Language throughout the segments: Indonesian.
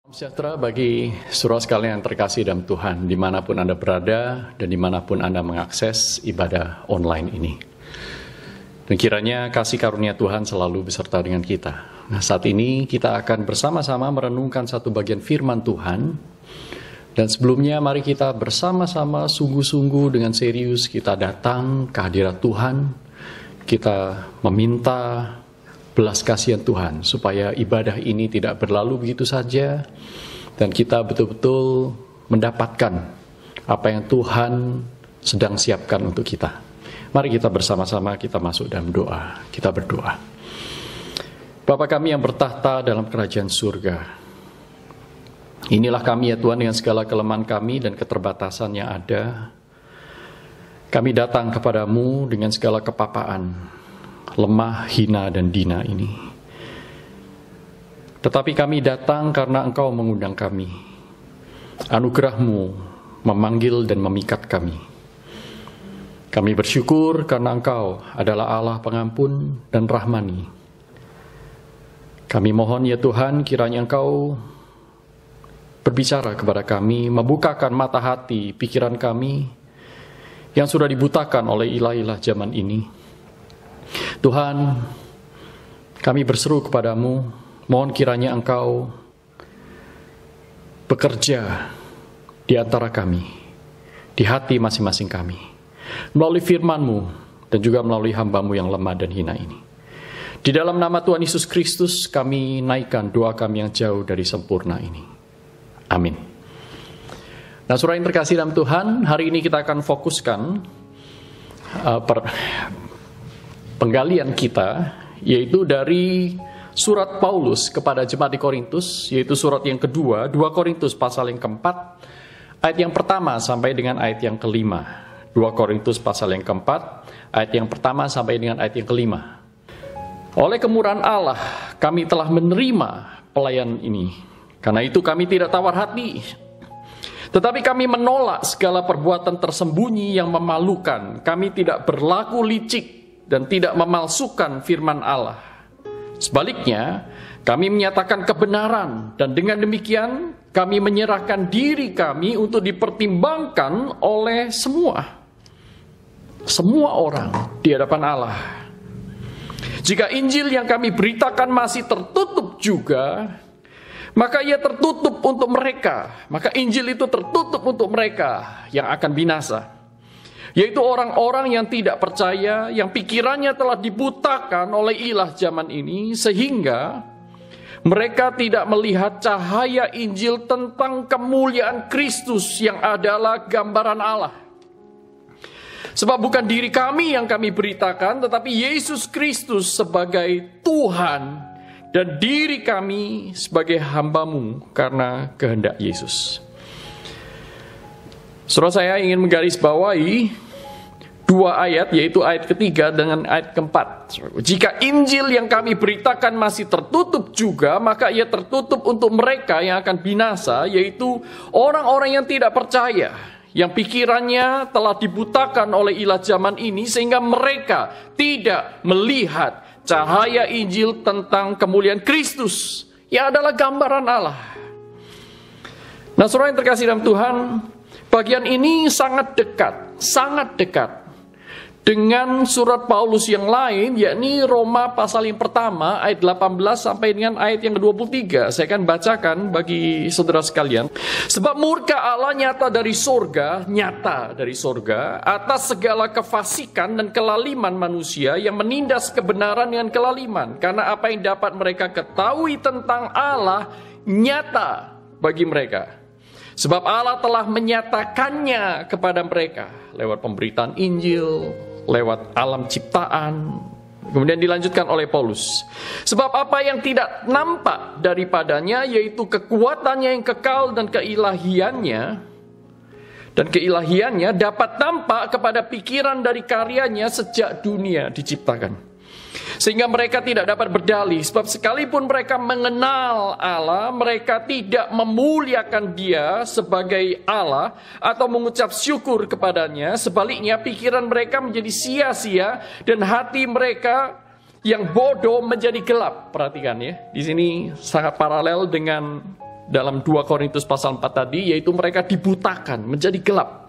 Sejahtera bagi saudara sekalian yang terkasih dalam Tuhan, dimanapun Anda berada dan dimanapun Anda mengakses ibadah online ini. Dan kiranya kasih karunia Tuhan selalu beserta dengan kita. Nah, saat ini kita akan bersama-sama merenungkan satu bagian firman Tuhan. Dan sebelumnya mari kita bersama-sama sungguh-sungguh dengan serius kita datang ke hadirat Tuhan. Kita meminta belas kasihan Tuhan supaya ibadah ini tidak berlalu begitu saja dan kita betul-betul mendapatkan apa yang Tuhan sedang siapkan untuk kita. Mari kita bersama-sama kita masuk dalam doa. Kita berdoa. Bapa kami yang bertahta dalam kerajaan surga, inilah kami ya Tuhan dengan segala kelemahan kami dan keterbatasan yang ada. Kami datang kepadamu dengan segala kepapaan, lemah, hina, dan dina ini. Tetapi kami datang karena Engkau mengundang kami. Anugerah-Mu memanggil dan memikat kami. Kami bersyukur karena Engkau adalah Allah pengampun dan rahmani. Kami mohon ya Tuhan, kiranya Engkau berbicara kepada kami, membukakan mata hati, pikiran kami yang sudah dibutakan oleh ilah-ilah zaman ini. Tuhan, kami berseru kepadamu, mohon kiranya Engkau bekerja di antara kami, di hati masing-masing kami, melalui firman-Mu dan juga melalui hamba-Mu yang lemah dan hina ini. Di dalam nama Tuhan Yesus Kristus kami naikkan doa kami yang jauh dari sempurna ini. Amin. Nah, saudara yang terkasih dalam Tuhan, hari ini kita akan fokuskan penggalian kita, yaitu dari surat Paulus kepada jemaat di Korintus, yaitu surat yang kedua, 2 Korintus pasal yang keempat, ayat yang pertama sampai dengan ayat yang kelima. 2 Korintus pasal yang keempat, ayat yang pertama sampai dengan ayat yang kelima. Oleh kemurahan Allah, kami telah menerima pelayanan ini. Karena itu kami tidak tawar hati, tetapi kami menolak segala perbuatan tersembunyi yang memalukan. Kami tidak berlaku licik dan tidak memalsukan firman Allah. Sebaliknya, kami menyatakan kebenaran dan dengan demikian kami menyerahkan diri kami untuk dipertimbangkan oleh semua orang di hadapan Allah. Jika Injil yang kami beritakan masih tertutup juga, maka ia tertutup untuk mereka. Maka Injil itu tertutup untuk mereka yang akan binasa, yaitu orang-orang yang tidak percaya, yang pikirannya telah dibutakan oleh ilah zaman ini, sehingga mereka tidak melihat cahaya Injil tentang kemuliaan Kristus yang adalah gambaran Allah. Sebab bukan diri kami yang kami beritakan, tetapi Yesus Kristus sebagai Tuhan, dan diri kami sebagai hamba-Mu karena kehendak Yesus. Saudara, saya ingin menggarisbawahi 2 ayat, yaitu ayat ketiga dengan ayat keempat. Jika Injil yang kami beritakan masih tertutup juga, maka ia tertutup untuk mereka yang akan binasa, yaitu orang-orang yang tidak percaya, yang pikirannya telah dibutakan oleh ilah zaman ini, sehingga mereka tidak melihat cahaya Injil tentang kemuliaan Kristus yang adalah gambaran Allah. Nah, saudara yang terkasih dalam Tuhan, bagian ini sangat dekat dengan surat Paulus yang lain, yakni Roma pasal yang pertama ayat 18 sampai dengan ayat yang ke-23. Saya akan bacakan bagi saudara sekalian. Sebab murka Allah nyata dari sorga atas segala kefasikan dan kelaliman manusia yang menindas kebenaran dengan kelaliman. Karena apa yang dapat mereka ketahui tentang Allah nyata bagi mereka. Sebab Allah telah menyatakannya kepada mereka lewat pemberitaan Injil, lewat alam ciptaan. Kemudian dilanjutkan oleh Paulus. Sebab apa yang tidak nampak daripadanya, yaitu kekuatannya yang kekal dan keilahiannya dapat nampak kepada pikiran dari karyanya sejak dunia diciptakan. Sehingga mereka tidak dapat berdalih, sebab sekalipun mereka mengenal Allah, mereka tidak memuliakan Dia sebagai Allah atau mengucap syukur kepadanya. Sebaliknya pikiran mereka menjadi sia-sia dan hati mereka yang bodoh menjadi gelap. Perhatikan ya, di sini sangat paralel dengan dalam 2 Korintus pasal 4 tadi, yaitu mereka dibutakan, menjadi gelap.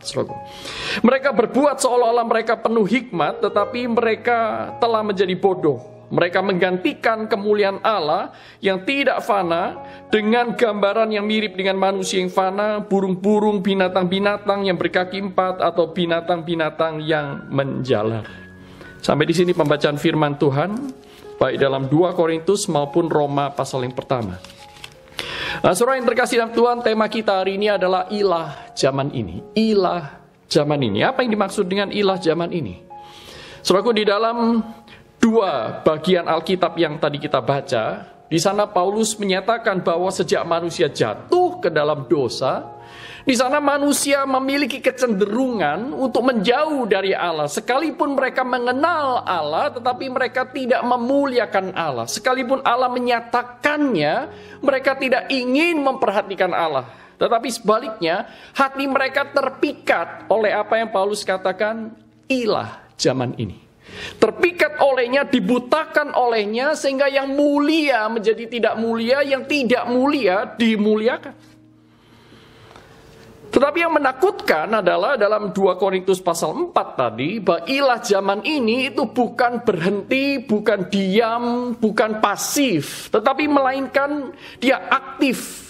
Mereka berbuat seolah-olah mereka penuh hikmat, tetapi mereka telah menjadi bodoh. Mereka menggantikan kemuliaan Allah yang tidak fana dengan gambaran yang mirip dengan manusia yang fana, burung-burung, binatang-binatang yang berkaki 4, atau binatang-binatang yang menjalar. Sampai di sini pembacaan firman Tuhan, baik dalam 2 Korintus maupun Roma pasal yang pertama. Nah, saudara yang terkasih dalam Tuhan, tema kita hari ini adalah ilah zaman ini. Ilah zaman ini. Apa yang dimaksud dengan ilah zaman ini? Saudaraku, di dalam 2 bagian Alkitab yang tadi kita baca, di sana Paulus menyatakan bahwa sejak manusia jatuh ke dalam dosa, di sana manusia memiliki kecenderungan untuk menjauh dari Allah. Sekalipun mereka mengenal Allah, tetapi mereka tidak memuliakan Allah. Sekalipun Allah menyatakannya, mereka tidak ingin memperhatikan Allah. Tetapi sebaliknya, hati mereka terpikat oleh apa yang Paulus katakan, ilah zaman ini. Terpikat olehnya, dibutakan olehnya, sehingga yang mulia menjadi tidak mulia, yang tidak mulia dimuliakan. Tetapi yang menakutkan adalah dalam 2 Korintus pasal 4 tadi, bahwa ilah zaman ini itu bukan berhenti, bukan diam, bukan pasif, tetapi melainkan dia aktif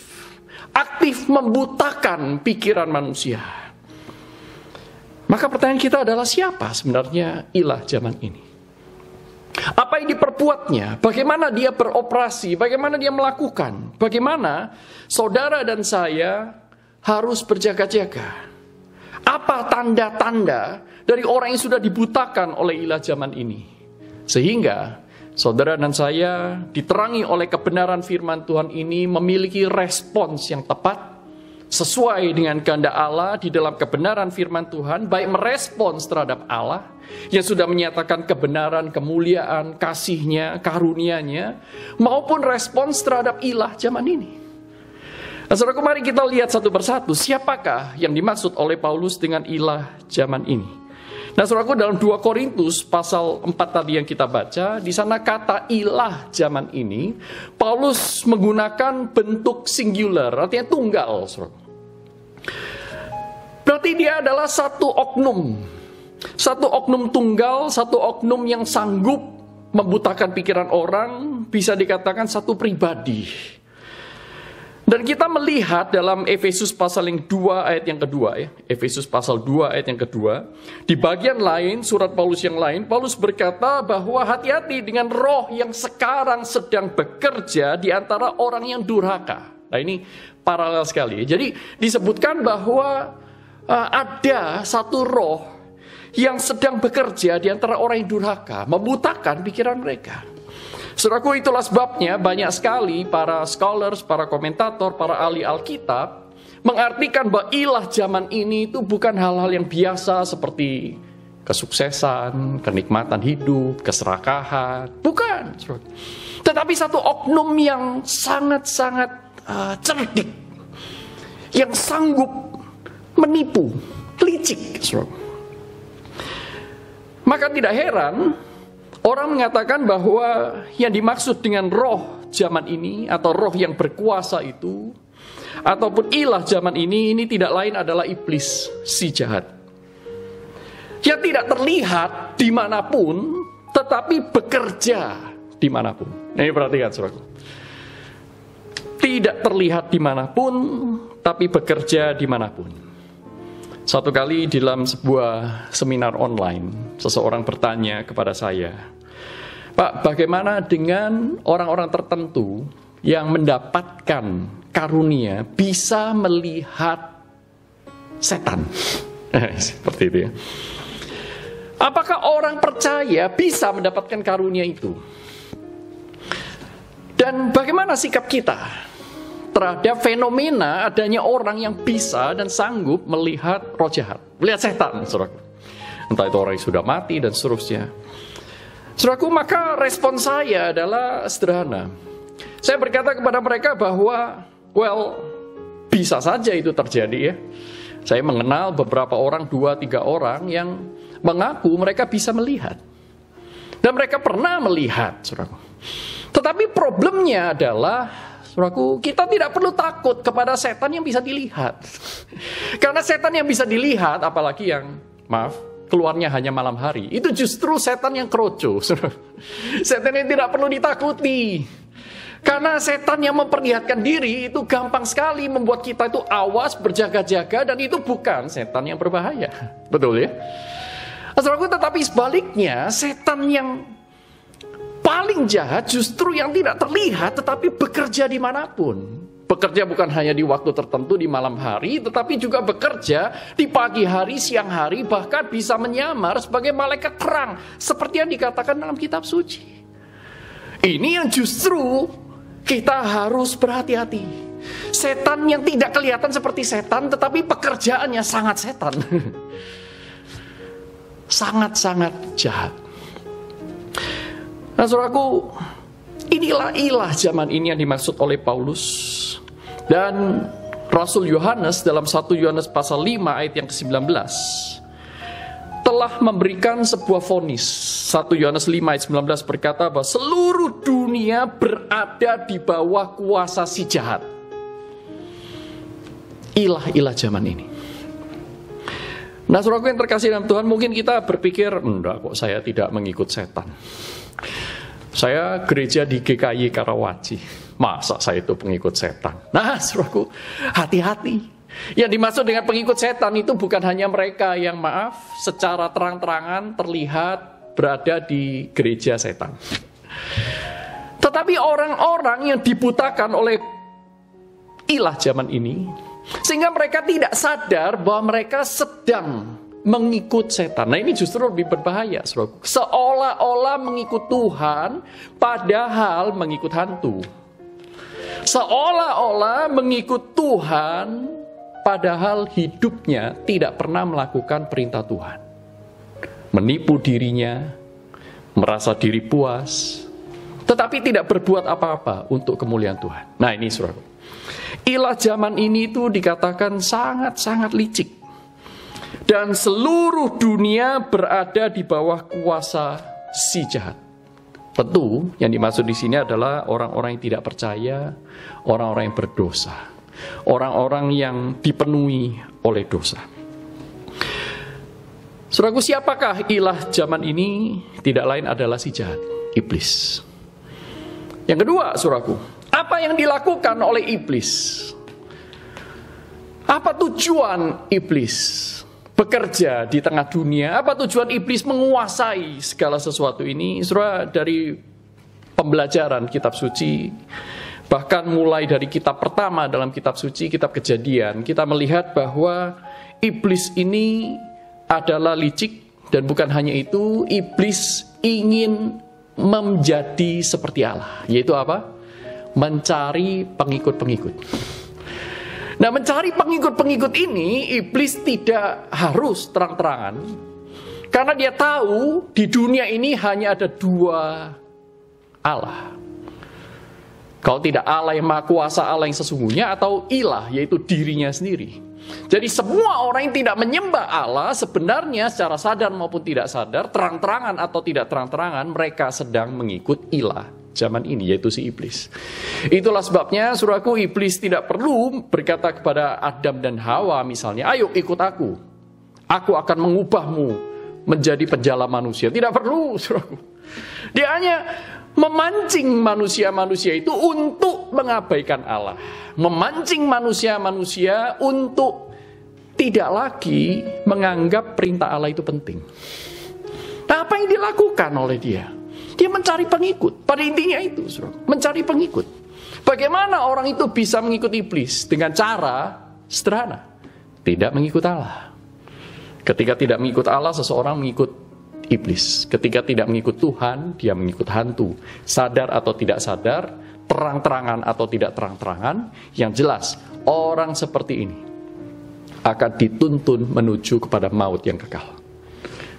membutakan pikiran manusia. Maka pertanyaan kita adalah, siapa sebenarnya ilah zaman ini? Apa yang diperbuatnya? Bagaimana dia beroperasi? Bagaimana dia melakukan? Bagaimana saudara dan saya harus berjaga-jaga? Apa tanda-tanda dari orang yang sudah dibutakan oleh ilah zaman ini? Sehingga saudara dan saya diterangi oleh kebenaran firman Tuhan ini memiliki respons yang tepat, sesuai dengan kehendak Allah di dalam kebenaran firman Tuhan, baik merespons terhadap Allah yang sudah menyatakan kebenaran, kemuliaan, kasih-Nya, karunia-Nya, maupun respons terhadap ilah zaman ini. Nah, saudaraku, mari kita lihat satu persatu siapakah yang dimaksud oleh Paulus dengan ilah zaman ini. Nah, saudaraku, dalam 2 Korintus pasal 4 tadi yang kita baca, di sana kata ilah zaman ini, Paulus menggunakan bentuk singular, artinya tunggal, saudaraku. Berarti dia adalah satu oknum tunggal, satu oknum yang sanggup membutakan pikiran orang, bisa dikatakan satu pribadi. Dan kita melihat dalam Efesus pasal yang 2 ayat yang kedua, ya. Efesus pasal 2 ayat yang kedua. Di bagian lain, surat Paulus yang lain, Paulus berkata bahwa hati-hati dengan roh yang sekarang sedang bekerja di antara orang yang durhaka. Nah, ini paralel sekali. Jadi disebutkan bahwa ada satu roh yang sedang bekerja di antara orang yang durhaka, membutakan pikiran mereka. Saudaraku, itulah sebabnya banyak sekali para scholars, para komentator, para ahli Alkitab mengartikan bahwa ilah zaman ini itu bukan hal-hal yang biasa seperti kesuksesan, kenikmatan hidup, keserakahan. Bukan. Tetapi satu oknum yang sangat-sangat cerdik, yang sanggup menipu, licik. Maka tidak heran orang mengatakan bahwa yang dimaksud dengan roh zaman ini atau roh yang berkuasa itu ataupun ilah zaman ini tidak lain adalah iblis, si jahat, yang tidak terlihat dimanapun tetapi bekerja dimanapun. Nah, ini perhatikan, saudaraku. Tidak terlihat dimanapun tapi bekerja dimanapun. Satu kali di dalam sebuah seminar online, seseorang bertanya kepada saya, Pak, bagaimana dengan orang-orang tertentu yang mendapatkan karunia bisa melihat setan? Seperti itu, ya. Apakah orang percaya bisa mendapatkan karunia itu? Dan bagaimana sikap kita terhadap fenomena adanya orang yang bisa dan sanggup melihat roh jahat, melihat setan, saudaraku? Entah itu orang yang sudah mati dan seterusnya. Saudaraku, maka respon saya adalah sederhana. Saya berkata kepada mereka bahwa, bisa saja itu terjadi, ya. Saya mengenal beberapa orang, 2-3 orang yang mengaku mereka bisa melihat. Dan mereka pernah melihat, saudaraku. Tetapi problemnya adalah, Saudaraku, kita tidak perlu takut kepada setan yang bisa dilihat. Karena setan yang bisa dilihat, apalagi yang, keluarnya hanya malam hari, itu justru setan yang kroco. Setan yang tidak perlu ditakuti. Karena setan yang memperlihatkan diri itu gampang sekali membuat kita itu awas, berjaga-jaga, dan itu bukan setan yang berbahaya. Betul ya? Saudaraku, tetapi sebaliknya, setan yang paling jahat justru yang tidak terlihat tetapi bekerja dimanapun. Bekerja bukan hanya di waktu tertentu di malam hari, tetapi juga bekerja di pagi hari, siang hari, bahkan bisa menyamar sebagai malaikat terang, seperti yang dikatakan dalam kitab suci. Ini yang justru kita harus berhati-hati. Setan yang tidak kelihatan seperti setan, tetapi pekerjaannya sangat setan. Sangat-sangat jahat. Nah, saudaraku, inilah ilah zaman ini yang dimaksud oleh Paulus. Dan Rasul Yohanes dalam 1 Yohanes pasal 5 ayat yang ke-19 telah memberikan sebuah vonis. 1 Yohanes 5 ayat 19 berkata bahwa seluruh dunia berada di bawah kuasa si jahat. Ilah-ilah zaman ini. Nah, saudaraku yang terkasih dalam Tuhan, mungkin kita berpikir, enggak kok saya tidak mengikut setan. Saya gereja di GKI Karawaci, masa saya itu pengikut setan? Nah, saudaraku, hati-hati. Yang dimaksud dengan pengikut setan itu bukan hanya mereka yang secara terang-terangan terlihat berada di gereja setan. Tetapi orang-orang yang dibutakan oleh ilah zaman ini, sehingga mereka tidak sadar bahwa mereka sedang mengikut setan. Nah, ini justru lebih berbahaya, saudaraku. Seolah-olah mengikut Tuhan, padahal mengikut hantu. Seolah-olah mengikut Tuhan, padahal hidupnya tidak pernah melakukan perintah Tuhan. Menipu dirinya, merasa diri puas, tetapi tidak berbuat apa-apa untuk kemuliaan Tuhan. Nah, ini saudaraku. Ilah zaman ini itu dikatakan sangat-sangat licik. Dan seluruh dunia berada di bawah kuasa si jahat. Tentu yang dimaksud di sini adalah orang-orang yang tidak percaya, orang-orang yang berdosa, orang-orang yang dipenuhi oleh dosa. Saudaraku, siapakah ilah zaman ini? Tidak lain adalah si jahat, iblis. Yang kedua, saudaraku, apa yang dilakukan oleh iblis? Apa tujuan iblis bekerja di tengah dunia? Apa tujuan iblis menguasai segala sesuatu ini? Saudara, dari pembelajaran kitab suci, bahkan mulai dari kitab pertama dalam kitab suci, kitab Kejadian, kita melihat bahwa iblis ini adalah licik. Dan bukan hanya itu, iblis ingin menjadi seperti Allah. Yaitu apa? Mencari pengikut-pengikut. Nah, mencari pengikut-pengikut ini, iblis tidak harus terang-terangan. Karena dia tahu di dunia ini hanya ada dua Allah. Kalau tidak Allah yang maha kuasa, Allah yang sesungguhnya, atau ilah, yaitu dirinya sendiri. Jadi semua orang yang tidak menyembah Allah, sebenarnya secara sadar maupun tidak sadar, terang-terangan atau tidak terang-terangan, mereka sedang mengikut ilah zaman ini, yaitu si iblis. Itulah sebabnya, saudaraku, iblis tidak perlu berkata kepada Adam dan Hawa misalnya, ayo ikut aku akan mengubahmu menjadi penjala manusia. Tidak perlu, saudaraku. Dia hanya memancing manusia-manusia itu untuk mengabaikan Allah, memancing manusia-manusia untuk tidak lagi menganggap perintah Allah itu penting. Nah, apa yang dilakukan oleh dia? Dia mencari pengikut. Pada intinya itu, saudara, mencari pengikut. Bagaimana orang itu bisa mengikut iblis? Dengan cara sederhana, tidak mengikut Allah. Ketika tidak mengikut Allah, seseorang mengikut iblis. Ketika tidak mengikut Tuhan, dia mengikut hantu. Sadar atau tidak sadar, terang-terangan atau tidak terang-terangan, yang jelas orang seperti ini akan dituntun menuju kepada maut yang kekal.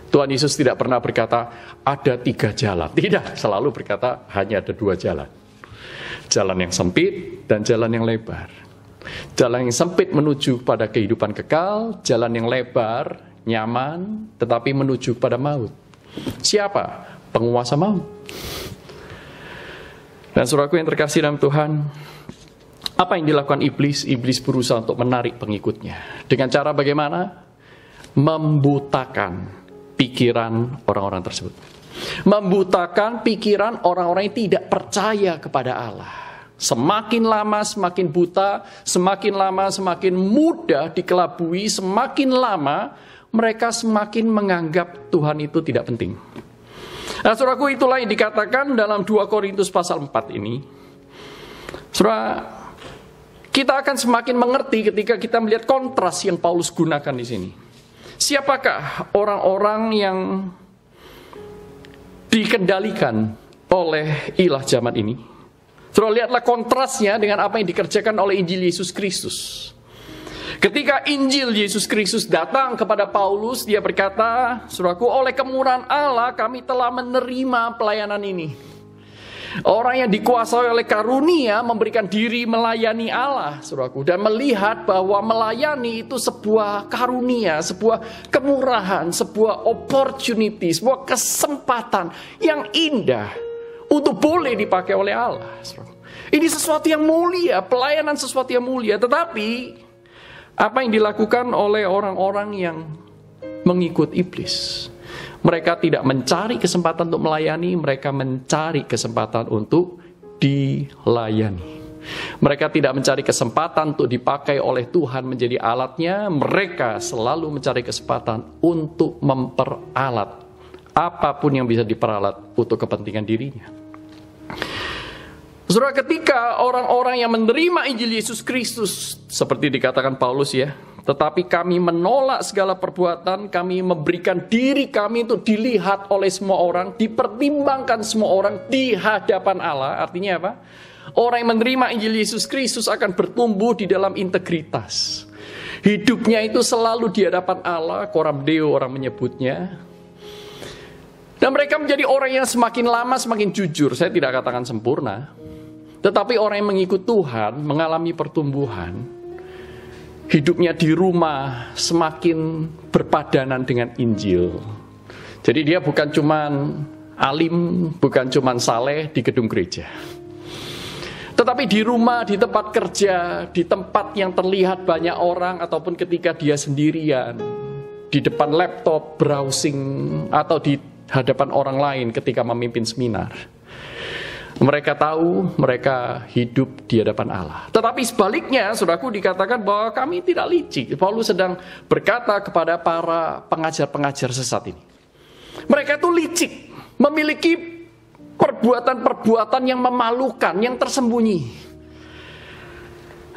Tuhan Yesus tidak pernah berkata ada 3 jalan. Tidak, selalu berkata hanya ada 2 jalan. Jalan yang sempit dan jalan yang lebar. Jalan yang sempit menuju pada kehidupan kekal, jalan yang lebar, nyaman, tetapi menuju pada maut. Siapa? Penguasa maut. Dan saudaraku yang terkasih dalam Tuhan, Apa yang dilakukan iblis? Iblis berusaha untuk menarik pengikutnya. Dengan cara bagaimana? Membutakan pikiran orang-orang tersebut. Membutakan pikiran orang-orang yang tidak percaya kepada Allah. Semakin lama semakin buta, semakin lama semakin mudah dikelabui, semakin lama mereka semakin menganggap Tuhan itu tidak penting. Nah, saudaraku, itulah yang dikatakan dalam 2 Korintus pasal 4 ini. Saudara, kita akan semakin mengerti ketika kita melihat kontras yang Paulus gunakan di sini. Siapakah orang-orang yang dikendalikan oleh ilah zaman ini? Saudara, lihatlah kontrasnya dengan apa yang dikerjakan oleh Injil Yesus Kristus. Ketika Injil Yesus Kristus datang kepada Paulus, dia berkata, saudaraku, oleh kemurahan Allah kami telah menerima pelayanan ini. Orang yang dikuasai oleh karunia memberikan diri melayani Allah, saudaraku, dan melihat bahwa melayani itu sebuah karunia, sebuah kemurahan, sebuah opportunity, sebuah kesempatan yang indah untuk boleh dipakai oleh Allah. Ini sesuatu yang mulia, pelayanan sesuatu yang mulia. Tetapi apa yang dilakukan oleh orang-orang yang mengikut iblis? Mereka tidak mencari kesempatan untuk melayani, mereka mencari kesempatan untuk dilayani. Mereka tidak mencari kesempatan untuk dipakai oleh Tuhan menjadi alatnya, mereka selalu mencari kesempatan untuk memperalat apapun yang bisa diperalat untuk kepentingan dirinya. Saudara, ketika orang-orang yang menerima Injil Yesus Kristus, seperti dikatakan Paulus ya, tetapi kami menolak segala perbuatan, kami memberikan diri kami untuk dilihat oleh semua orang, dipertimbangkan semua orang di hadapan Allah. Artinya apa? Orang yang menerima Injil Yesus Kristus akan bertumbuh di dalam integritas. Hidupnya itu selalu di hadapan Allah, coram Deo orang menyebutnya. Dan mereka menjadi orang yang semakin lama semakin jujur. Saya tidak katakan sempurna, tetapi orang yang mengikut Tuhan mengalami pertumbuhan. Hidupnya di rumah semakin berpadanan dengan Injil. Jadi dia bukan cuman alim, bukan cuman saleh di gedung gereja, tetapi di rumah, di tempat kerja, di tempat yang terlihat banyak orang, ataupun ketika dia sendirian di depan laptop browsing, atau di hadapan orang lain ketika memimpin seminar. Mereka tahu mereka hidup di hadapan Allah. Tetapi sebaliknya, saudaraku, dikatakan bahwa kami tidak licik. Paulus sedang berkata kepada para pengajar-pengajar sesat ini. Mereka itu licik, memiliki perbuatan-perbuatan yang memalukan, yang tersembunyi.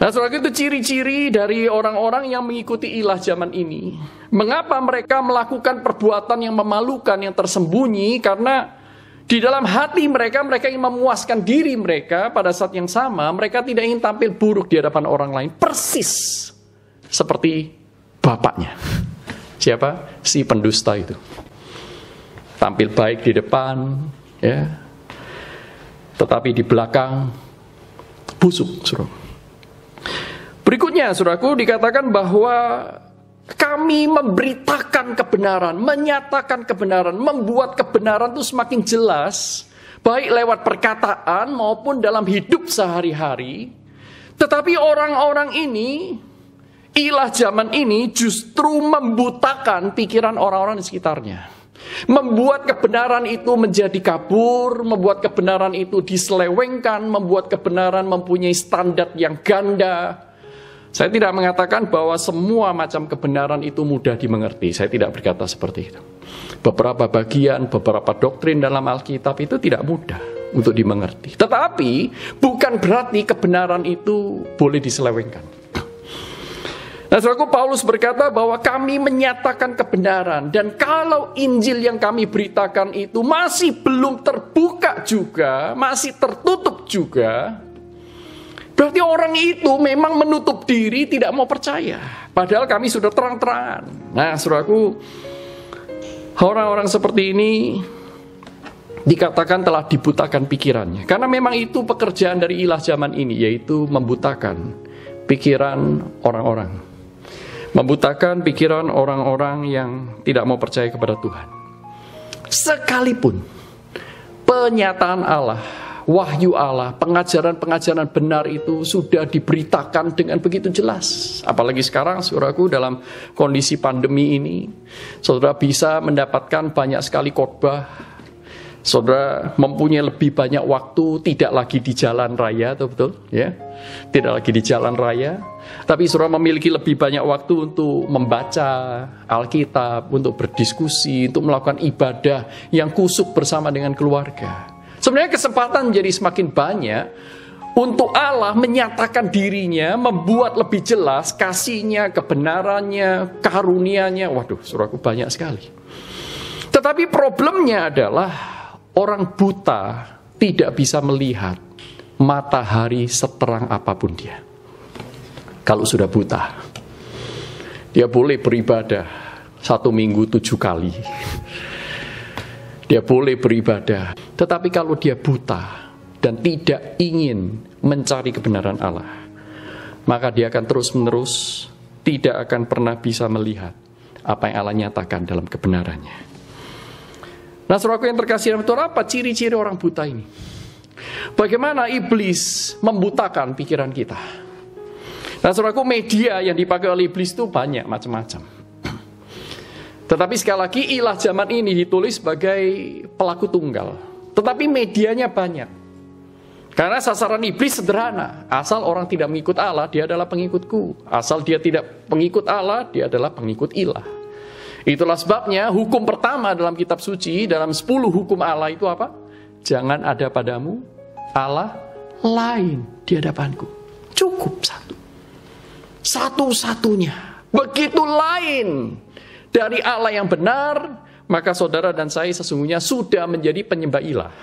Nah, saudaraku, itu ciri-ciri dari orang-orang yang mengikuti ilah zaman ini. Mengapa mereka melakukan perbuatan yang memalukan, yang tersembunyi? Karena di dalam hati mereka, mereka ingin memuaskan diri mereka. Pada saat yang sama, mereka tidak ingin tampil buruk di hadapan orang lain. Persis seperti bapaknya. Siapa? Si pendusta itu. Tampil baik di depan, ya, tetapi di belakang busuk, saudara. Berikutnya, saudaraku, dikatakan bahwa kami memberitakan kebenaran, menyatakan kebenaran, membuat kebenaran itu semakin jelas, baik lewat perkataan maupun dalam hidup sehari-hari. Tetapi orang-orang ini, ilah zaman ini justru membutakan pikiran orang-orang di sekitarnya. Membuat kebenaran itu menjadi kabur, membuat kebenaran itu diselewengkan, membuat kebenaran mempunyai standar yang ganda. Saya tidak mengatakan bahwa semua macam kebenaran itu mudah dimengerti. Saya tidak berkata seperti itu. Beberapa bagian, beberapa doktrin dalam Alkitab itu tidak mudah untuk dimengerti. Tetapi bukan berarti kebenaran itu boleh diselewengkan. Nah, saudaraku, Paulus berkata bahwa kami menyatakan kebenaran. Dan kalau Injil yang kami beritakan itu masih belum terbuka juga, masih tertutup juga, berarti orang itu memang menutup diri, tidak mau percaya. Padahal kami sudah terang-terangan. Nah, saudaraku, orang-orang seperti ini dikatakan telah dibutakan pikirannya. Karena memang itu pekerjaan dari ilah zaman ini, yaitu membutakan pikiran orang-orang. Membutakan pikiran orang-orang yang tidak mau percaya kepada Tuhan. Sekalipun penyataan Allah wahyu Allah, pengajaran-pengajaran benar itu sudah diberitakan dengan begitu jelas. Apalagi sekarang, saudaraku, dalam kondisi pandemi ini, saudara bisa mendapatkan banyak sekali khotbah. Saudara mempunyai lebih banyak waktu, tidak lagi di jalan raya, betul? Ya, tidak lagi di jalan raya. Tapi saudara memiliki lebih banyak waktu untuk membaca Alkitab, untuk berdiskusi, untuk melakukan ibadah yang kusuk bersama dengan keluarga. Sebenarnya kesempatan jadi semakin banyak untuk Allah menyatakan dirinya, membuat lebih jelas kasih-Nya, kebenarannya, karunia-Nya. Waduh, saudaraku, banyak sekali. Tetapi problemnya adalah orang buta tidak bisa melihat matahari seterang apapun dia. Kalau sudah buta, dia boleh beribadah 1 minggu 7 kali. Dia boleh beribadah. Tetapi kalau dia buta dan tidak ingin mencari kebenaran Allah, maka dia akan terus-menerus tidak akan pernah bisa melihat apa yang Allah nyatakan dalam kebenarannya. Nah, saudaraku yang terkasih dalam Tuhan, apa ciri-ciri orang buta ini? Bagaimana iblis membutakan pikiran kita? Nah, saudaraku, media yang dipakai oleh iblis itu banyak macam-macam. Tetapi sekali lagi, ilah zaman ini ditulis sebagai pelaku tunggal. Tetapi medianya banyak. Karena sasaran iblis sederhana. Asal orang tidak mengikut Allah, dia adalah pengikutku. Asal dia tidak pengikut Allah, dia adalah pengikut ilah. Itulah sebabnya hukum pertama dalam kitab suci, dalam 10 hukum Allah itu apa? Jangan ada padamu Allah lain di hadapanku. Cukup satu. Satu-satunya. Begitu lain dari Allah yang benar, maka saudara dan saya sesungguhnya sudah menjadi penyembah ilah.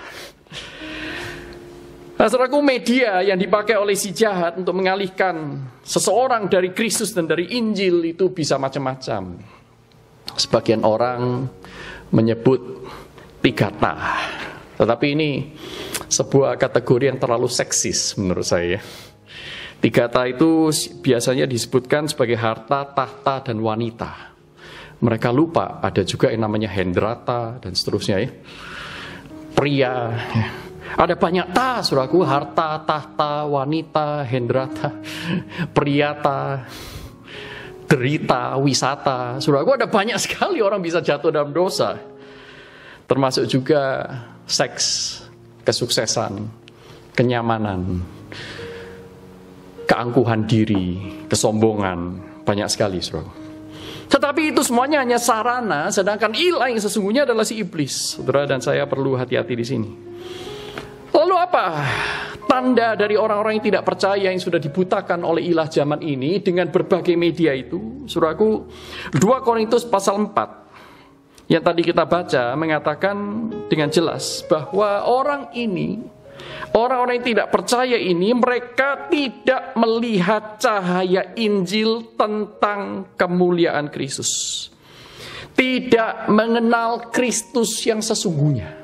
Nah, saudaraku, media yang dipakai oleh si jahat untuk mengalihkan seseorang dari Kristus dan dari Injil itu bisa macam-macam. Sebagian orang menyebut 3T. Tetapi ini sebuah kategori yang terlalu seksis menurut saya. 3T itu biasanya disebutkan sebagai harta, tahta, dan wanita. Mereka lupa ada juga yang namanya hendrata dan seterusnya ya. Pria. Ada banyak ta, saudaraku, harta, tahta, wanita, hendrata, priyata, derita, wisata. Saudaraku, ada banyak sekali orang bisa jatuh dalam dosa. Termasuk juga seks, kesuksesan, kenyamanan, keangkuhan diri, kesombongan. Banyak sekali, saudaraku. Tetapi itu semuanya hanya sarana, sedangkan ilah yang sesungguhnya adalah si iblis. Saudara dan saya perlu hati-hati di sini. Lalu apa tanda dari orang-orang yang tidak percaya yang sudah dibutakan oleh ilah zaman ini dengan berbagai media itu? Saudaraku, 2 Korintus pasal 4 yang tadi kita baca mengatakan dengan jelas bahwa orang yang tidak percaya ini, mereka tidak melihat cahaya Injil tentang kemuliaan Kristus. Tidak mengenal Kristus yang sesungguhnya.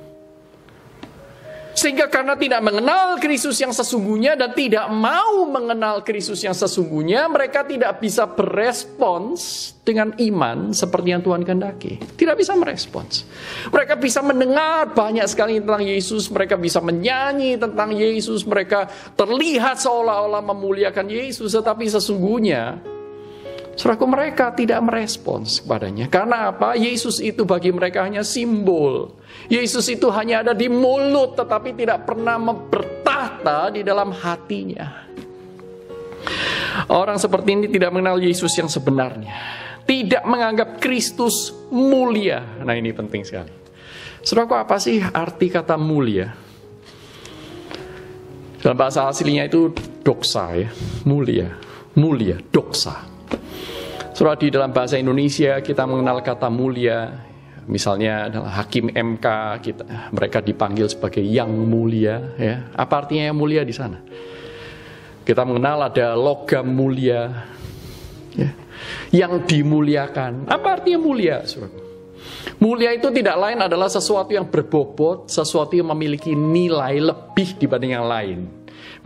Sehingga karena tidak mengenal Kristus yang sesungguhnya dan tidak mau mengenal Kristus yang sesungguhnya, mereka tidak bisa berespons dengan iman seperti yang Tuhan kehendaki. Tidak bisa merespons. Mereka bisa mendengar banyak sekali tentang Yesus, mereka bisa menyanyi tentang Yesus, mereka terlihat seolah-olah memuliakan Yesus, tetapi sesungguhnya saudaraku, mereka tidak merespons kepadanya. Karena apa? Yesus itu bagi mereka hanya simbol. Yesus itu hanya ada di mulut, tetapi tidak pernah bertahta di dalam hatinya. Orang seperti ini tidak mengenal Yesus yang sebenarnya. Tidak menganggap Kristus mulia. Nah, ini penting sekali. Saudaraku, apa sih arti kata mulia? Dalam bahasa aslinya itu doxa ya. Mulia, doxa. Saudara, di dalam bahasa Indonesia kita mengenal kata mulia. Misalnya adalah hakim MK, mereka dipanggil sebagai yang mulia. Ya. Apa artinya yang mulia di sana? Kita mengenal ada logam mulia, ya. Yang dimuliakan. Apa artinya mulia, saudara? Mulia itu tidak lain adalah sesuatu yang berbobot, sesuatu yang memiliki nilai lebih dibanding yang lain.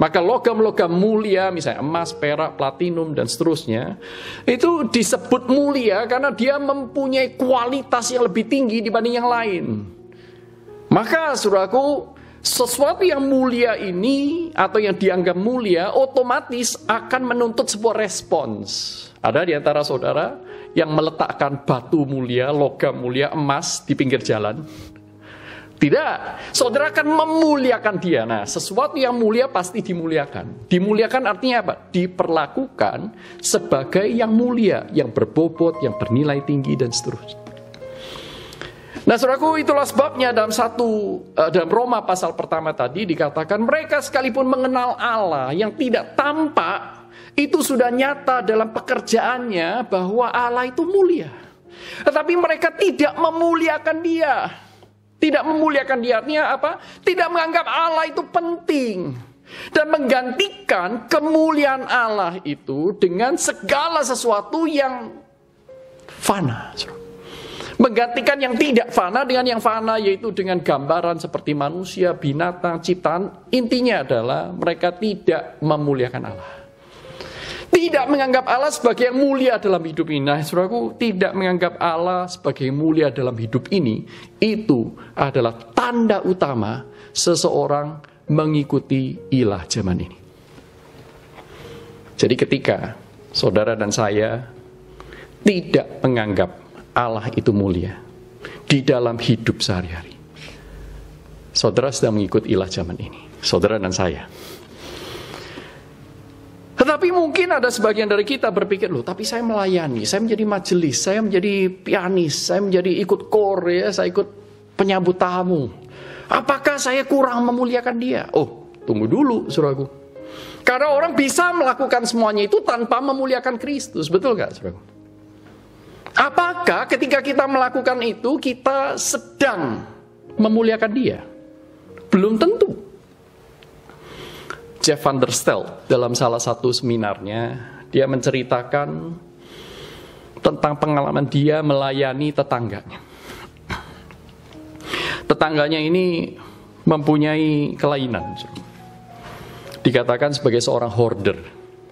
Maka logam-logam mulia, misalnya emas, perak, platinum, dan seterusnya, itu disebut mulia karena dia mempunyai kualitas yang lebih tinggi dibanding yang lain. Maka, saudaraku, sesuatu yang mulia ini atau yang dianggap mulia otomatis akan menuntut sebuah respons. Ada di antara saudara yang meletakkan batu mulia, logam mulia, emas di pinggir jalan? Tidak, saudara akan memuliakan dia. Nah, sesuatu yang mulia pasti dimuliakan. Dimuliakan artinya apa? Diperlakukan sebagai yang mulia, yang berbobot, yang bernilai tinggi dan seterusnya. Nah, saudaraku, itulah sebabnya dalam Roma pasal pertama tadi dikatakan mereka sekalipun mengenal Allah yang tidak tampak, itu sudah nyata dalam pekerjaannya bahwa Allah itu mulia. Tetapi mereka tidak memuliakan dia. Tidak memuliakan dia artinya apa? Tidak menganggap Allah itu penting. Dan menggantikan kemuliaan Allah itu dengan segala sesuatu yang fana. Menggantikan yang tidak fana dengan yang fana, yaitu dengan gambaran seperti manusia, binatang, ciptaan. Intinya adalah mereka tidak memuliakan Allah. Tidak menganggap Allah sebagai yang mulia dalam hidup ini. Nah, saudaraku, tidak menganggap Allah sebagai yang mulia dalam hidup ini, itu adalah tanda utama seseorang mengikuti ilah zaman ini. Jadi ketika saudara dan saya tidak menganggap Allah itu mulia di dalam hidup sehari-hari, saudara sedang mengikut ilah zaman ini, saudara dan saya. Tetapi mungkin ada sebagian dari kita berpikir, loh, tapi saya melayani, saya menjadi majelis, saya menjadi pianis, saya menjadi ikut kor, saya ikut penyambut tamu. Apakah saya kurang memuliakan dia? Oh, tunggu dulu, saudaraku. Karena orang bisa melakukan semuanya itu tanpa memuliakan Kristus, betul gak, saudaraku? Apakah ketika kita melakukan itu, kita sedang memuliakan dia? Belum tentu. Jeff Van der Stel dalam salah satu seminarnya, dia menceritakan tentang pengalaman dia melayani tetangganya. Tetangganya ini mempunyai kelainan. Dikatakan sebagai seorang hoarder.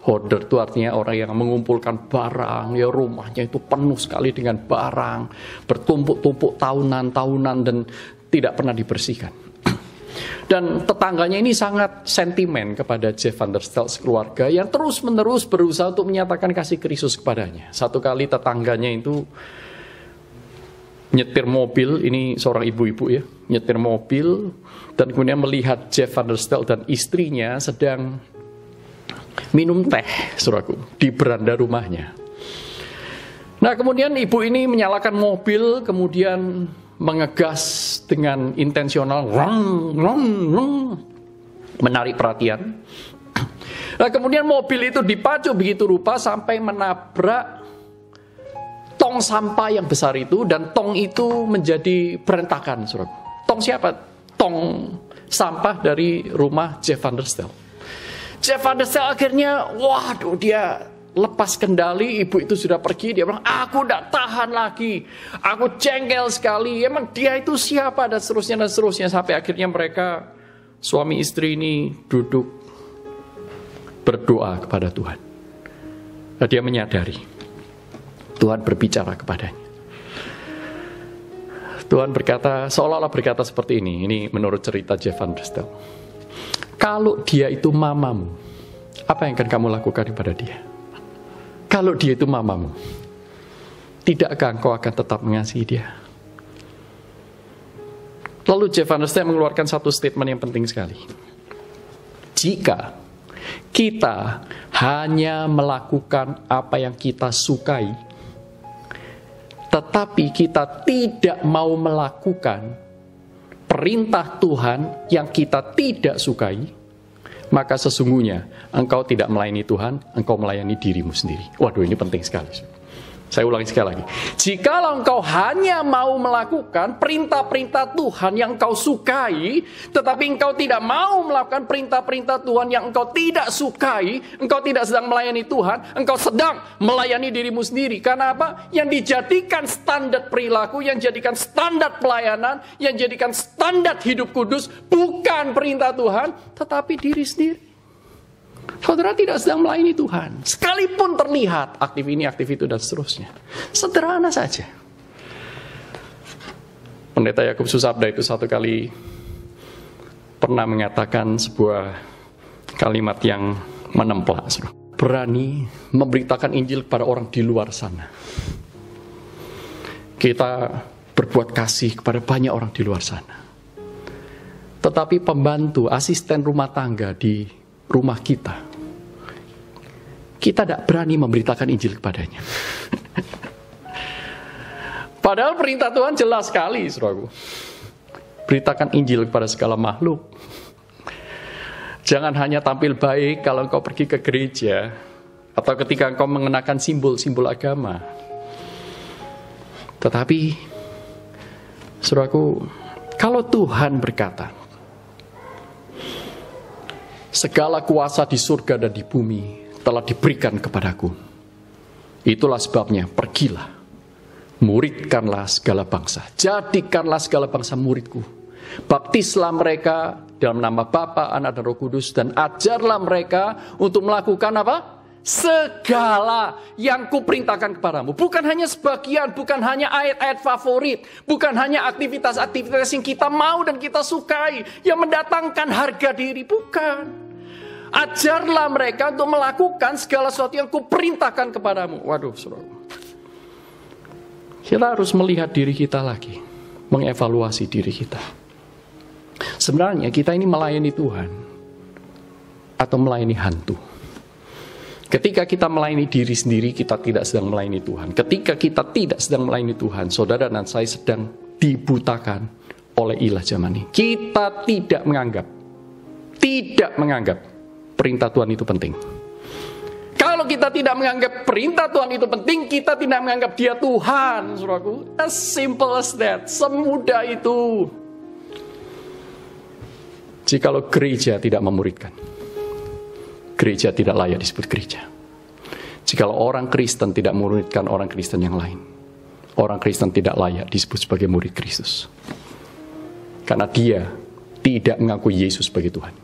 Hoarder itu artinya orang yang mengumpulkan barang, ya rumahnya itu penuh sekali dengan barang, bertumpuk-tumpuk tahunan-tahunan dan tidak pernah dibersihkan. Dan tetangganya ini sangat sentimen kepada Jeff Van der Stel sekeluarga yang terus-menerus berusaha untuk menyatakan kasih Kristus kepadanya. Satu kali tetangganya itu nyetir mobil, ini seorang ibu-ibu ya, nyetir mobil dan kemudian melihat Jeff Van der Stel dan istrinya sedang minum teh, saudaraku, di beranda rumahnya. Nah, kemudian ibu ini menyalakan mobil, kemudian mengegas dengan intensional, menarik perhatian. Nah, kemudian mobil itu dipacu begitu rupa sampai menabrak tong sampah yang besar itu, dan tong itu menjadi berantakan, saudara. Tong siapa? Tong sampah dari rumah Jeff Van der Stel. Jeff Van der Stel akhirnya, waduh, dia lepas kendali. Ibu itu sudah pergi, dia bilang, aku tidak tahan lagi, aku jengkel sekali, emang dia itu siapa, dan seterusnya, sampai akhirnya mereka, suami istri ini duduk berdoa kepada Tuhan. Nah, dia menyadari Tuhan berbicara kepadanya. Tuhan berkata, seolah-olah berkata seperti ini menurut cerita Jeff Van der Stel. Kalau dia itu mamamu, apa yang akan kamu lakukan kepada dia? Kalau dia itu mamamu, tidakkah engkau akan tetap mengasihi dia? Lalu Jeff Van der Stel mengeluarkan satu statement yang penting sekali. Jika kita hanya melakukan apa yang kita sukai, tetapi kita tidak mau melakukan perintah Tuhan yang kita tidak sukai, maka sesungguhnya engkau tidak melayani Tuhan, engkau melayani dirimu sendiri. Waduh, ini penting sekali. Saya ulangi sekali lagi. Jikalau engkau hanya mau melakukan perintah-perintah Tuhan yang engkau sukai, tetapi engkau tidak mau melakukan perintah-perintah Tuhan yang engkau tidak sukai, engkau tidak sedang melayani Tuhan, engkau sedang melayani dirimu sendiri. Karena apa? Yang dijadikan standar perilaku, yang dijadikan standar pelayanan, yang dijadikan standar hidup kudus, bukan perintah Tuhan, tetapi diri sendiri. Saudara tidak sedang melayani Tuhan, sekalipun terlihat aktif ini, aktif itu, dan seterusnya. Sederhana saja. Pendeta Yakub Susabda itu satu kali pernah mengatakan sebuah kalimat yang menempel. Berani memberitakan Injil kepada orang di luar sana. Kita berbuat kasih kepada banyak orang di luar sana. Tetapi pembantu, asisten rumah tangga di rumah kita tidak berani memberitakan Injil kepadanya. Padahal perintah Tuhan jelas sekali, saudaraku. Beritakan Injil kepada segala makhluk. Jangan hanya tampil baik kalau engkau pergi ke gereja atau ketika engkau mengenakan simbol-simbol agama. Tetapi, saudaraku, kalau Tuhan berkata, segala kuasa di surga dan di bumi telah diberikan kepadaku. Itulah sebabnya, pergilah. Muridkanlah segala bangsa. Jadikanlah segala bangsa muridku. Baptislah mereka dalam nama Bapa, Anak, dan Roh Kudus. Dan ajarlah mereka untuk melakukan apa? Segala yang kuperintahkan kepadamu. Bukan hanya sebagian, bukan hanya ayat-ayat favorit. Bukan hanya aktivitas-aktivitas yang kita mau dan kita sukai. Yang mendatangkan harga diri, bukan. Ajarlah mereka untuk melakukan segala sesuatu yang kuperintahkan kepadamu. Waduh, saudara. Kita harus melihat diri kita lagi. Mengevaluasi diri kita. Sebenarnya kita ini melayani Tuhan. Atau melayani hantu. Ketika kita melayani diri sendiri, kita tidak sedang melayani Tuhan. Ketika kita tidak sedang melayani Tuhan, saudara dan saya sedang dibutakan oleh ilah zaman ini. Kita tidak menganggap perintah Tuhan itu penting. Kalau kita tidak menganggap perintah Tuhan itu penting, kita tidak menganggap Dia Tuhan, saudaraku. As simple as that, semudah itu. Jikalau gereja tidak memuridkan, gereja tidak layak disebut gereja. Jikalau orang Kristen tidak memuridkan orang Kristen yang lain, orang Kristen tidak layak disebut sebagai murid Kristus. Karena dia tidak mengakui Yesus sebagai Tuhan.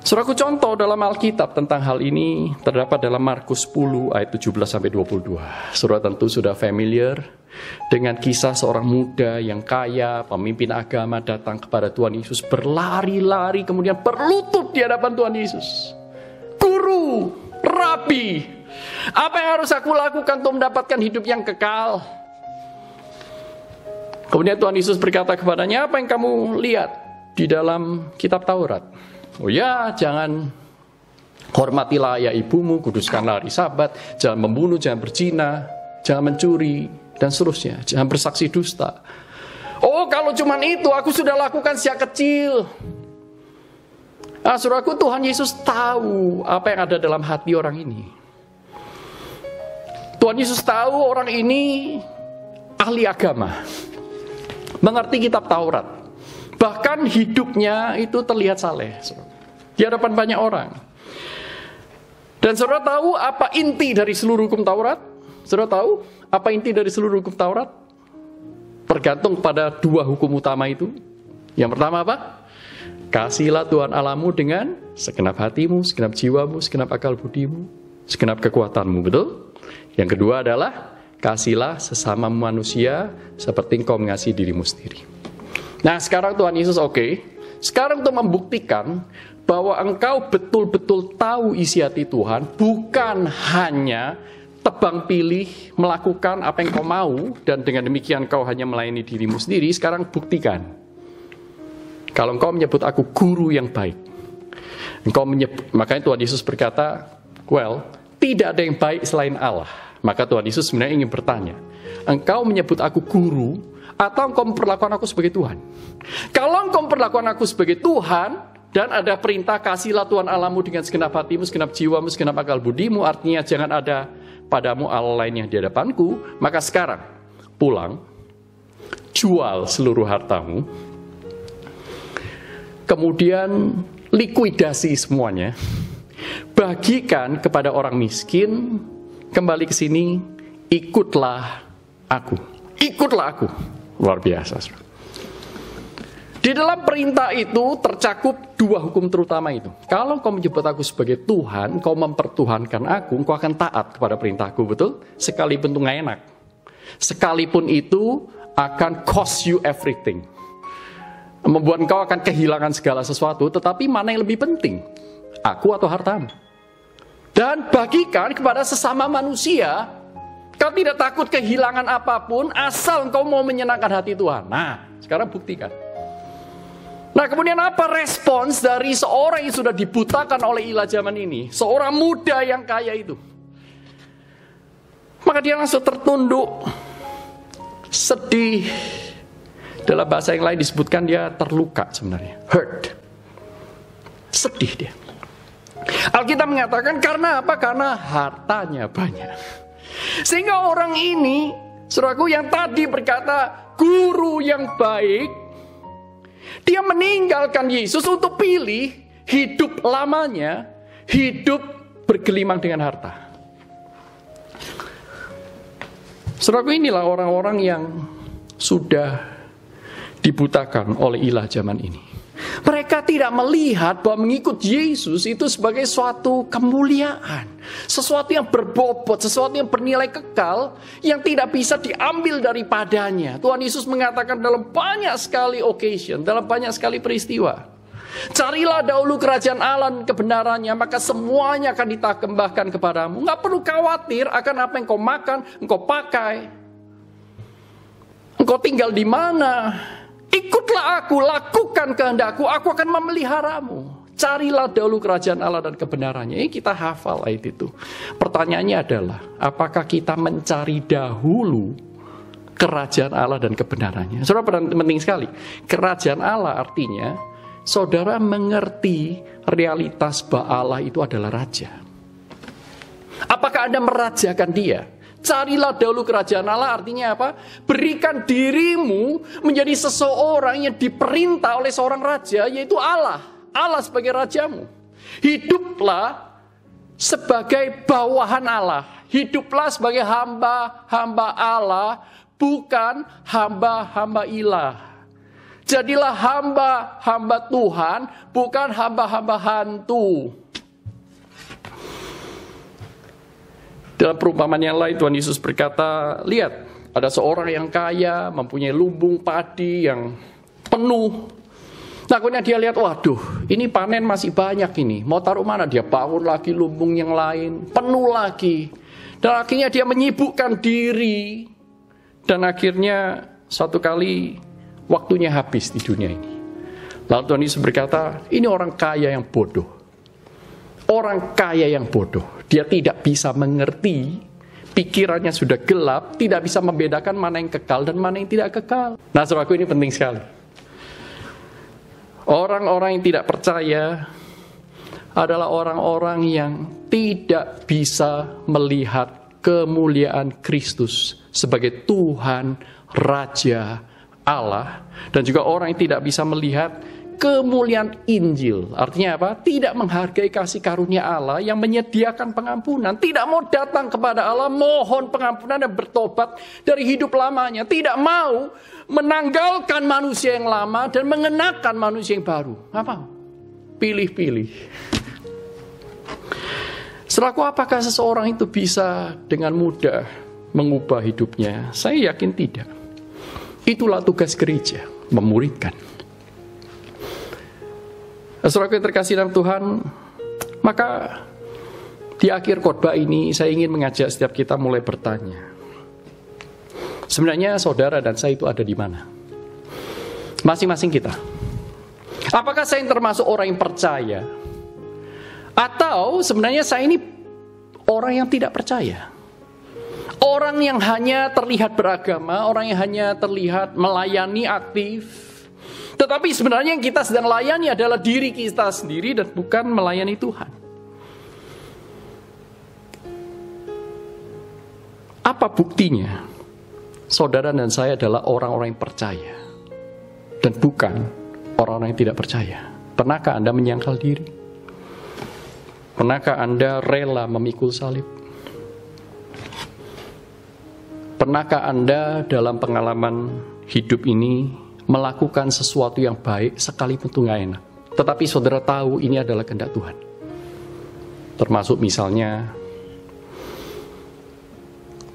Saudaraku, contoh dalam Alkitab tentang hal ini terdapat dalam Markus 10 ayat 17-22. Saudara tentu sudah familiar dengan kisah seorang muda yang kaya, pemimpin agama datang kepada Tuhan Yesus, berlari-lari kemudian berlutut di hadapan Tuhan Yesus. Guru, Rabi, apa yang harus aku lakukan untuk mendapatkan hidup yang kekal? Kemudian Tuhan Yesus berkata kepadanya, apa yang kamu lihat di dalam kitab Taurat? Oh ya, jangan hormatilah ayah ibumu, kuduskanlah hari Sabat, jangan membunuh, jangan berzina, jangan mencuri, dan seterusnya. Jangan bersaksi dusta. Oh, kalau cuma itu aku sudah lakukan sejak kecil. Saudaraku, Tuhan Yesus tahu apa yang ada dalam hati orang ini. Tuhan Yesus tahu orang ini ahli agama, mengerti kitab Taurat. Bahkan hidupnya itu terlihat saleh di hadapan banyak orang. Dan saudara tahu apa inti dari seluruh hukum Taurat? Saudara tahu apa inti dari seluruh hukum Taurat? Tergantung pada dua hukum utama itu. Yang pertama apa? Kasihilah Tuhan Allahmu dengan segenap hatimu, segenap jiwamu, segenap akal budimu, segenap kekuatanmu. Betul? Yang kedua adalah kasihilah sesama manusia seperti engkau mengasihi dirimu sendiri. Nah, sekarang Tuhan Yesus sekarang untuk membuktikan bahwa engkau betul-betul tahu isi hati Tuhan, bukan hanya tebang pilih melakukan apa yang kau mau, dan dengan demikian kau hanya melayani dirimu sendiri. Sekarang buktikan. Kalau engkau menyebut aku guru yang baik, makanya Tuhan Yesus berkata, tidak ada yang baik selain Allah. Maka Tuhan Yesus sebenarnya ingin bertanya, engkau menyebut aku guru, atau engkau memperlakukan aku sebagai Tuhan? Kalau engkau memperlakukan aku sebagai Tuhan, dan ada perintah kasihlah Tuhan Allahmu dengan segenap hatimu, segenap jiwamu, segenap akal budimu, artinya jangan ada padamu Allah lain yang di hadapanku, maka sekarang pulang, jual seluruh hartamu, kemudian likuidasi semuanya, bagikan kepada orang miskin, kembali ke sini, ikutlah aku. Ikutlah aku. Luar biasa. Di dalam perintah itu tercakup dua hukum terutama itu. Kalau kau menyebut aku sebagai Tuhan, kau mempertuhankan aku, kau akan taat kepada perintahku, betul? Sekalipun itu gak enak. Sekalipun itu akan cost you everything. membuat engkau akan kehilangan segala sesuatu, tetapi mana yang lebih penting? Aku atau hartamu? Dan bagikan kepada sesama manusia, kau tidak takut kehilangan apapun, asal engkau mau menyenangkan hati Tuhan. Nah, sekarang buktikan. Nah, kemudian apa respons dari seorang yang sudah dibutakan oleh ilah zaman ini? Seorang muda yang kaya itu. Maka dia langsung tertunduk, sedih. Dalam bahasa yang lain disebutkan dia terluka sebenarnya. Hurt. Sedih dia. Alkitab mengatakan karena apa? Karena hartanya banyak. Sehingga orang ini, saudaraku, yang tadi berkata guru yang baik, dia meninggalkan Yesus untuk pilih hidup lamanya, hidup bergelimang dengan harta. Saudaraku, inilah orang-orang yang sudah dibutakan oleh ilah zaman ini. Mereka tidak melihat bahwa mengikut Yesus itu sebagai suatu kemuliaan, sesuatu yang berbobot, sesuatu yang bernilai kekal, yang tidak bisa diambil daripadanya. Tuhan Yesus mengatakan dalam banyak sekali occasion, dalam banyak sekali peristiwa, carilah dahulu kerajaan Allah dan kebenarannya, maka semuanya akan ditambahkan kepadamu. Nggak perlu khawatir akan apa yang kau makan, engkau pakai, engkau tinggal di mana. Ikutlah aku, lakukan kehendakku, aku akan memeliharamu. Carilah dahulu kerajaan Allah dan kebenarannya. Ini kita hafal ayat itu. Pertanyaannya adalah, apakah kita mencari dahulu kerajaan Allah dan kebenarannya? Saudara, penting sekali. Kerajaan Allah artinya saudara mengerti realitas bahwa Allah itu adalah raja. Apakah Anda merajakan dia? Carilah dahulu kerajaan Allah artinya apa? Berikan dirimu menjadi seseorang yang diperintah oleh seorang raja, yaitu Allah. Allah sebagai rajamu. Hiduplah sebagai bawahan Allah. Hiduplah sebagai hamba-hamba Allah, bukan hamba-hamba ilah. Jadilah hamba-hamba Tuhan, bukan hamba-hamba hantu. Dalam perumpamaan yang lain, Tuhan Yesus berkata, lihat, ada seorang yang kaya, mempunyai lumbung padi yang penuh. Takutnya dia lihat, waduh, ini panen masih banyak ini. Mau taruh mana? Dia bangun lagi lumbung yang lain, penuh lagi. Dan akhirnya dia menyibukkan diri. Dan akhirnya satu kali waktunya habis di dunia ini. Lalu Tuhan Yesus berkata, ini orang kaya yang bodoh. Orang kaya yang bodoh. Dia tidak bisa mengerti, pikirannya sudah gelap, tidak bisa membedakan mana yang kekal dan mana yang tidak kekal. Nah, saudaraku, ini penting sekali. Orang-orang yang tidak percaya adalah orang-orang yang tidak bisa melihat kemuliaan Kristus sebagai Tuhan, Raja, Allah. Dan juga orang yang tidak bisa melihat kemuliaan Injil. Artinya apa? Tidak menghargai kasih karunia Allah yang menyediakan pengampunan. Tidak mau datang kepada Allah, mohon pengampunan dan bertobat dari hidup lamanya. Tidak mau menanggalkan manusia yang lama dan mengenakan manusia yang baru. Apa? Pilih-pilih. Selaku apakah seseorang itu bisa dengan mudah mengubah hidupnya? Saya yakin tidak. Itulah tugas gereja, memuridkan. Saudara yang terkasih dalam Tuhan, maka di akhir khotbah ini saya ingin mengajak setiap kita mulai bertanya. Sebenarnya saudara dan saya itu ada di mana? Masing-masing kita. Apakah saya yang termasuk orang yang percaya? Atau sebenarnya saya ini orang yang tidak percaya? Orang yang hanya terlihat beragama, orang yang hanya terlihat melayani aktif. Tetapi sebenarnya yang kita sedang layani adalah diri kita sendiri dan bukan melayani Tuhan. Apa buktinya? Saudara dan saya adalah orang-orang yang percaya dan bukan orang-orang yang tidak percaya. Pernahkah Anda menyangkal diri? Pernahkah Anda rela memikul salib? Pernahkah Anda dalam pengalaman hidup ini melakukan sesuatu yang baik sekalipun itu nggak enak, tetapi saudara tahu ini adalah kehendak Tuhan? Termasuk misalnya,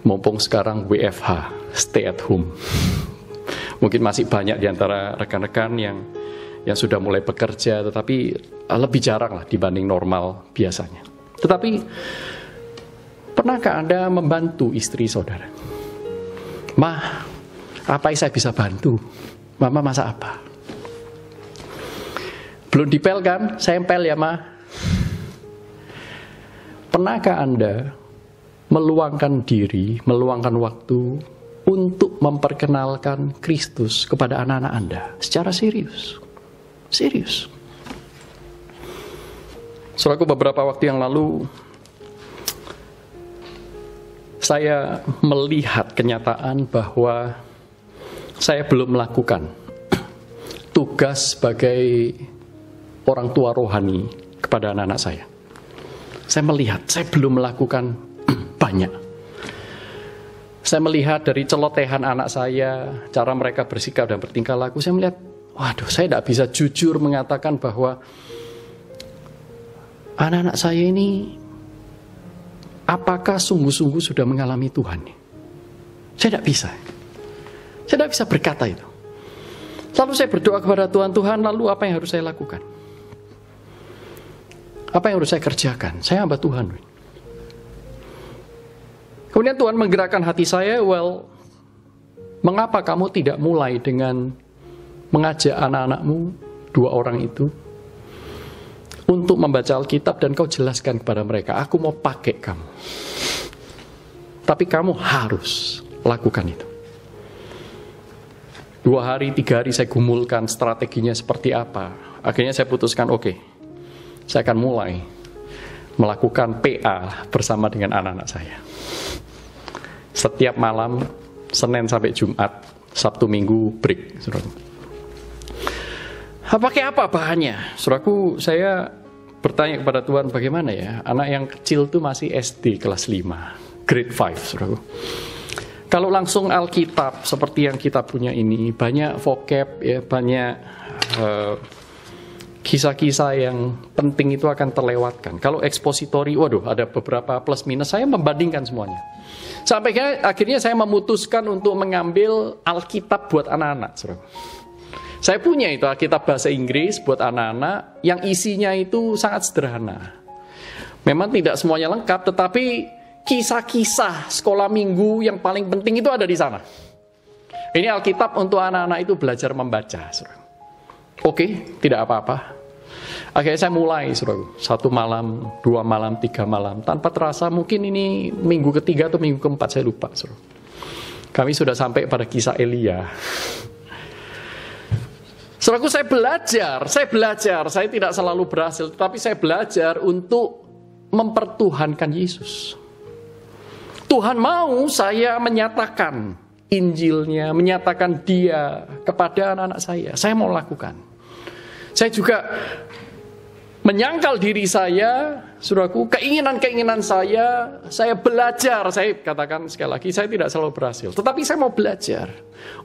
mumpung sekarang WFH, stay at home. Mungkin masih banyak di antara rekan-rekan yang yang sudah mulai bekerja, tetapi lebih jarang lah dibanding normal biasanya. Tetapi pernahkah Anda membantu istri saudara? Ma, apa yang saya bisa bantu? Mama masak apa? Belum dipel kan? Saya empel ya, Ma. Pernahkah Anda meluangkan diri, meluangkan waktu untuk memperkenalkan Kristus kepada anak-anak Anda secara serius? Serius. Saudaraku, beberapa waktu yang lalu saya melihat kenyataan bahwa saya belum melakukan tugas sebagai orang tua rohani kepada anak-anak saya. Saya melihat, saya belum melakukan banyak. Saya melihat dari celotehan anak saya, cara mereka bersikap dan bertingkah laku, saya melihat, waduh, saya tidak bisa jujur mengatakan bahwa anak-anak saya ini apakah sungguh-sungguh sudah mengalami Tuhan. Saya tidak bisa. Saya tidak bisa berkata itu. Lalu saya berdoa kepada Tuhan, Tuhan, lalu apa yang harus saya lakukan? Apa yang harus saya kerjakan? Saya hamba Tuhan. Kemudian Tuhan menggerakkan hati saya, mengapa kamu tidak mulai dengan mengajak anak-anakmu, 2 orang itu, untuk membaca Alkitab dan kau jelaskan kepada mereka, aku mau pakai kamu. Tapi kamu harus lakukan itu. 2 hari, 3 hari saya gumulkan strateginya seperti apa. Akhirnya saya putuskan, oke, saya akan mulai melakukan PA bersama dengan anak-anak saya. Setiap malam, Senin sampai Jumat, Sabtu Minggu break. Saudaraku. Pakai apa bahannya? Saudaraku, saya bertanya kepada Tuhan, bagaimana ya? Anak yang kecil itu masih SD kelas 5, grade 5, saudaraku. Kalau langsung Alkitab seperti yang kita punya ini, banyak vocab, ya, banyak kisah-kisah yang penting itu akan terlewatkan. Kalau ekspositori, waduh, ada beberapa plus minus. Saya membandingkan semuanya. Sampai akhirnya saya memutuskan untuk mengambil Alkitab buat anak-anak, saudara. Saya punya itu Alkitab bahasa Inggris buat anak-anak yang isinya itu sangat sederhana. Memang tidak semuanya lengkap, tetapi kisah-kisah sekolah minggu yang paling penting itu ada di sana. Ini Alkitab untuk anak-anak itu belajar membaca, saudara. Oke, tidak apa-apa. Akhirnya saya mulai, saudara. 1 malam, 2 malam, 3 malam. Tanpa terasa, mungkin ini minggu ketiga atau minggu keempat, saya lupa, saudara. Kami sudah sampai pada kisah Elia. Saudaraku, saya belajar. Saya tidak selalu berhasil, tetapi saya belajar untuk mempertuhankan Yesus. Tuhan mau saya menyatakan Injilnya, menyatakan Dia kepada anak-anak saya. Saya mau lakukan. Saya juga menyangkal diri saya, saudaraku, keinginan-keinginan saya belajar. Saya katakan sekali lagi, saya tidak selalu berhasil. Tetapi saya mau belajar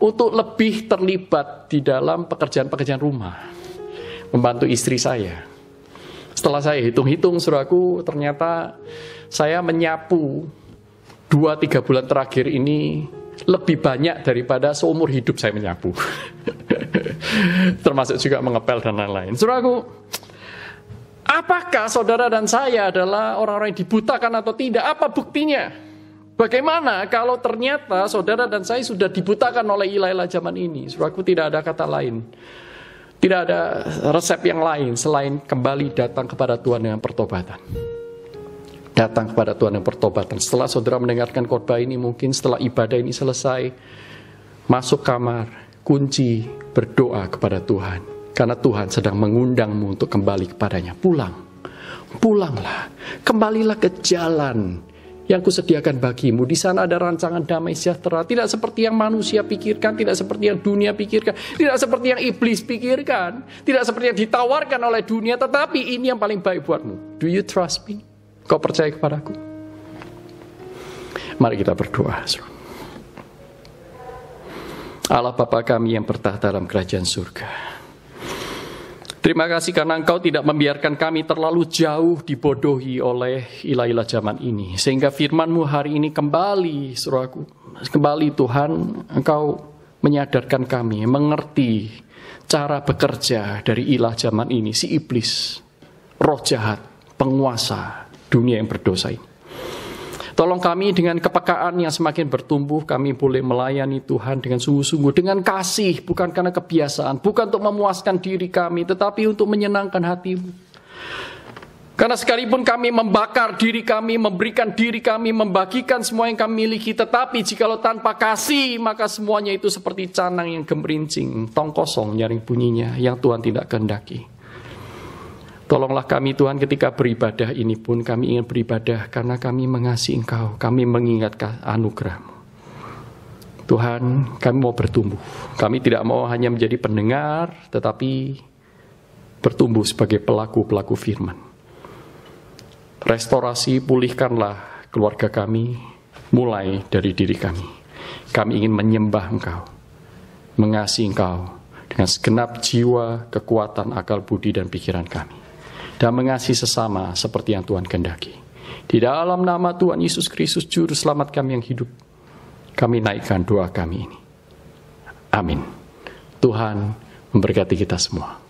untuk lebih terlibat di dalam pekerjaan-pekerjaan rumah. Membantu istri saya. Setelah saya hitung-hitung, saudaraku, ternyata saya menyapu 2-3 bulan terakhir ini lebih banyak daripada seumur hidup saya menyapu. Termasuk juga mengepel dan lain-lain. Saudaraku, apakah saudara dan saya adalah orang-orang yang dibutakan atau tidak? Apa buktinya? Bagaimana kalau ternyata saudara dan saya sudah dibutakan oleh ilah-ilah zaman ini? Saudaraku, tidak ada kata lain. Tidak ada resep yang lain selain kembali datang kepada Tuhan dengan pertobatan. Datang kepada Tuhan yang pertobatan. Setelah saudara mendengarkan khotbah ini, mungkin setelah ibadah ini selesai, masuk kamar, kunci, berdoa kepada Tuhan. Karena Tuhan sedang mengundangmu untuk kembali kepadanya. Pulanglah, kembalilah ke jalan yang kusediakan bagimu. Di sana ada rancangan damai sejahtera. Tidak seperti yang manusia pikirkan, tidak seperti yang dunia pikirkan, tidak seperti yang iblis pikirkan, tidak seperti yang ditawarkan oleh dunia, tetapi ini yang paling baik buatmu. Do you trust me? Kau percaya kepadaku? Mari kita berdoa. Allah Bapa kami yang bertahta dalam kerajaan surga, terima kasih karena Engkau tidak membiarkan kami terlalu jauh dibodohi oleh ilah-ilah zaman ini. Sehingga firman-Mu hari ini kembali, saudaraku, kembali Tuhan, Engkau menyadarkan kami, mengerti cara bekerja dari ilah zaman ini, si iblis, roh jahat, penguasa dunia yang berdosa ini. Tolong kami dengan kepekaan yang semakin bertumbuh, kami boleh melayani Tuhan dengan sungguh-sungguh, dengan kasih, bukan karena kebiasaan, bukan untuk memuaskan diri kami, tetapi untuk menyenangkan hati-Mu. Karena sekalipun kami membakar diri kami, memberikan diri kami, membagikan semua yang kami miliki, tetapi jikalau tanpa kasih, maka semuanya itu seperti canang yang gemerincing, tong kosong nyaring bunyinya, yang Tuhan tidak kehendaki. Tolonglah kami Tuhan ketika beribadah ini pun kami ingin beribadah karena kami mengasihi Engkau, kami mengingat anugerah-Mu. Tuhan, kami mau bertumbuh. Kami tidak mau hanya menjadi pendengar, tetapi bertumbuh sebagai pelaku-pelaku firman. Restorasi, pulihkanlah keluarga kami, mulai dari diri kami. Kami ingin menyembah Engkau, mengasihi Engkau dengan segenap jiwa, kekuatan, akal, budi, dan pikiran kami. Dan mengasihi sesama seperti yang Tuhan kehendaki. Di dalam nama Tuhan Yesus Kristus, Juru Selamat kami yang hidup, kami naikkan doa kami ini. Amin. Tuhan memberkati kita semua.